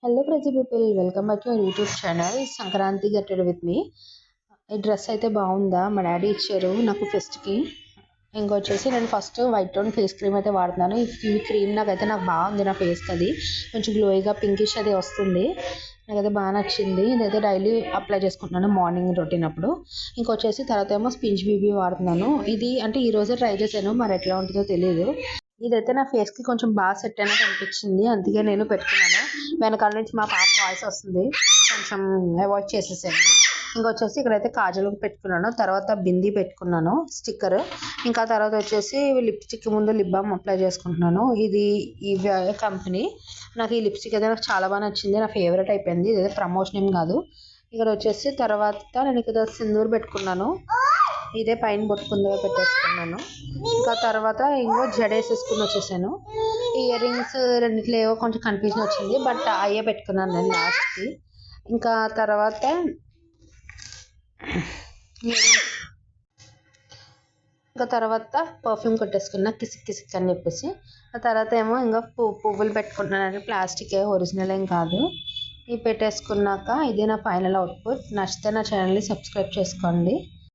Hello ప్రతి people, welcome back to my YouTube channel Sankranti గెటెడ్ with me. ఈ dress అయితే బాగుందా, మా డాడీ ఇచ్చారు నాకు ఫెస్ట్కి. ఇంకొచ్చేసి నేను first white tone face cream అయితే వాడుతున్నాను. ఈ క్రీమ్ నాకైతే బాగుంది, నా ఫేస్కి అది కొంచెం గ్లోయిగా పింకిష్ అది వస్తుంది. నాకైతే బాగా నచ్చింది. ఇదైతే డైలీ అప్లై చేసుకుంటున్నాను మార్నింగ్ రొటీన్ అప్పుడు. ఇంకొచ్చేసి తర్వాత ఏమో స్పింజ్ బీబీ వాడుతున్నాను. ఇది అంటే ఈ రోజే ట్రై చేశాను, మరి ఎట్లా ఉంటుందో తెలియదు. ఇదైతే నా ఫేస్కి కొంచెం బాగా సెట్ అయినట్టు అనిపించింది, అందుకే నేను పెట్టుకున్నాను. వెనకాల నుంచి మా పాప వాయిస్ వస్తుంది, కొంచెం అవాయిడ్ చేసేసాను. ఇంకొచ్చేసి ఇక్కడైతే కాజల్ పెట్టుకున్నాను, తర్వాత బిందీ పెట్టుకున్నాను స్టిక్కర్. ఇంకా తర్వాత వచ్చేసి లిప్స్టిక్ ముందు లిప్ బామ్ అప్లై చేసుకుంటున్నాను. ఇది ఈ కంపెనీ. నాకు ఈ లిప్స్టిక్ అయితే నాకు చాలా బాగా నచ్చింది, నా ఫేవరెట్ అయిపోయింది. ఇదైతే ప్రమోషన్ ఏం కాదు. ఇక్కడ వచ్చేసి తర్వాత నేను ఇక్కడ సింధూర్ పెట్టుకున్నాను, ఇదే పైన బొట్టుకుందో పెట్టేసుకున్నాను. ఇంకా తర్వాత ఇంకో జడేసేసుకుని వచ్చేసాను. ఇయర్ రింగ్స్ రెండిట్లో ఏవో కొంచెం కన్ఫ్యూజన్ వచ్చింది, బట్ అయ్యే పెట్టుకున్నాను నేను లాస్ట్కి. ఇంకా తర్వాత పర్ఫ్యూమ్ కొట్టేసుకున్నా, కిసిక్ కిసిక్ అని చెప్పేసి. ఆ తర్వాత ఏమో ఇంకా పువ్వులు పెట్టుకుంటున్నాను, ప్లాస్టిక్ ఒరిజినల్ ఏం కాదు. ఇవి పెట్టేసుకున్నాక ఇదే నా ఫైనల్ అవుట్పుట్. నచ్చితే నా ఛానల్ని సబ్స్క్రైబ్ చేసుకోండి.